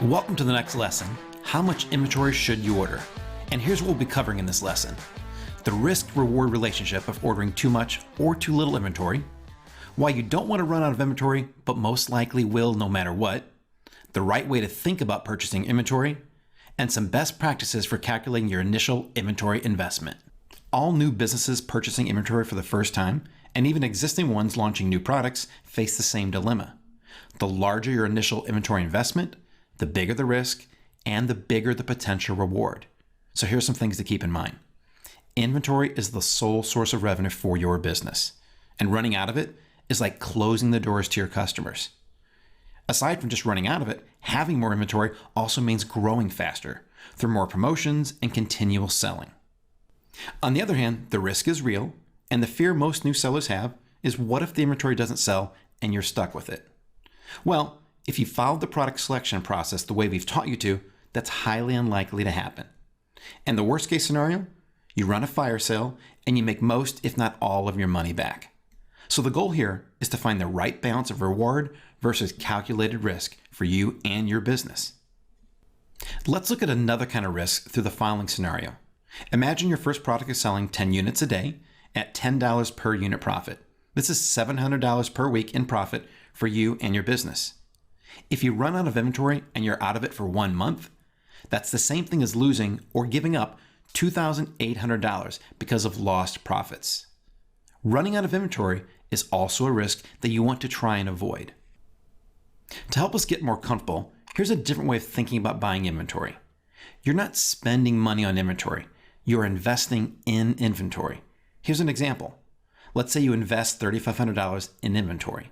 Welcome to the next lesson. How much inventory should you order? And here's what we'll be covering in this lesson. The risk-reward relationship of ordering too much or too little inventory, why you don't want to run out of inventory, but most likely will no matter what, the right way to think about purchasing inventory, and some best practices for calculating your initial inventory investment. All new businesses purchasing inventory for the first time, and even existing ones launching new products, face the same dilemma. The larger your initial inventory investment, the bigger the risk, and the bigger the potential reward. So here's some things to keep in mind. Inventory is the sole source of revenue for your business, and running out of it is like closing the doors to your customers. Aside from just running out of it, having more inventory also means growing faster through more promotions and continual selling. On the other hand, the risk is real, and the fear most new sellers have is, what if the inventory doesn't sell and you're stuck with it? Well, if you followed the product selection process the way we've taught you to, that's highly unlikely to happen. And the worst case scenario, you run a fire sale and you make most, if not all, of your money back. So the goal here is to find the right balance of reward versus calculated risk for you and your business. Let's look at another kind of risk through the following scenario. Imagine your first product is selling 10 units a day at $10 per unit profit. This is $700 per week in profit for you and your business. If you run out of inventory and you're out of it for 1 month, that's the same thing as losing or giving up $2,800 because of lost profits. Running out of inventory is also a risk that you want to try and avoid. To help us get more comfortable, here's a different way of thinking about buying inventory. You're not spending money on inventory. You're investing in inventory. Here's an example. Let's say you invest $3,500 in inventory.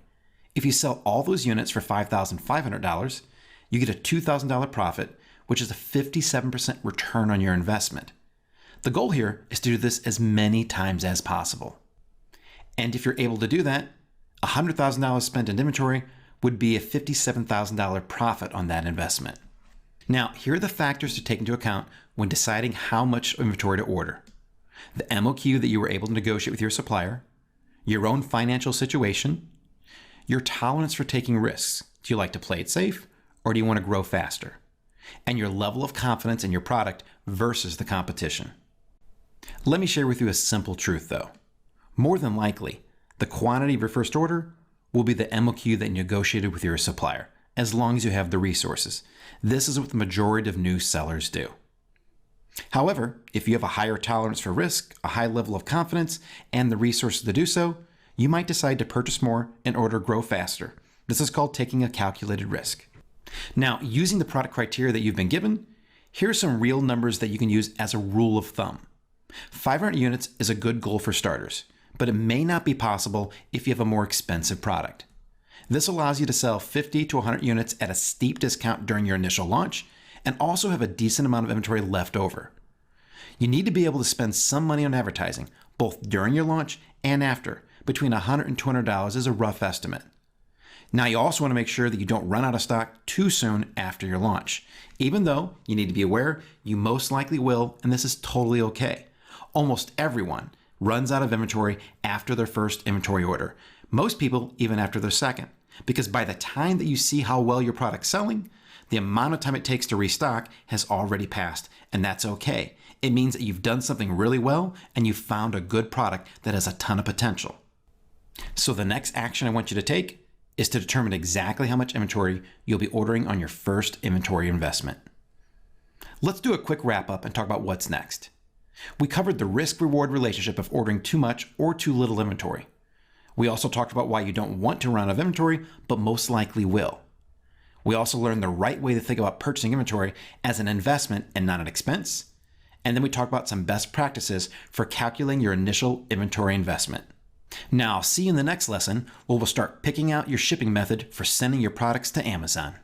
If you sell all those units for $5,500, you get a $2,000 profit, which is a 57% return on your investment. The goal here is to do this as many times as possible. And if you're able to do that, $100,000 spent in inventory would be a $57,000 profit on that investment. Now, here are the factors to take into account when deciding how much inventory to order. The MOQ that you were able to negotiate with your supplier, your own financial situation, your tolerance for taking risks. Do you like to play it safe, or do you want to grow faster? And your level of confidence in your product versus the competition. Let me share with you a simple truth though. More than likely, the quantity of your first order will be the MOQ that you negotiated with your supplier, as long as you have the resources. This is what the majority of new sellers do. However, if you have a higher tolerance for risk, a high level of confidence, and the resources to do so, you might decide to purchase more in order to grow faster. This is called taking a calculated risk. Now, using the product criteria that you've been given, here are some real numbers that you can use as a rule of thumb. 500 units is a good goal for starters, but it may not be possible if you have a more expensive product. This allows you to sell 50 to 100 units at a steep discount during your initial launch and also have a decent amount of inventory left over. You need to be able to spend some money on advertising, both during your launch and after. Between $100 and $200 is a rough estimate. Now, you also want to make sure that you don't run out of stock too soon after your launch, even though you need to be aware you most likely will, and this is totally okay. Almost everyone runs out of inventory after their first inventory order. Most people even after their second, because by the time that you see how well your product's selling, the amount of time it takes to restock has already passed, and that's okay. It means that you've done something really well and you've found a good product that has a ton of potential. So the next action I want you to take is to determine exactly how much inventory you'll be ordering on your first inventory investment. Let's do a quick wrap up and talk about what's next. We covered the risk-reward relationship of ordering too much or too little inventory. We also talked about why you don't want to run out of inventory, but most likely will. We also learned the right way to think about purchasing inventory as an investment and not an expense. And then we talked about some best practices for calculating your initial inventory investment. Now, I'll see you in the next lesson where we'll start picking out your shipping method for sending your products to Amazon.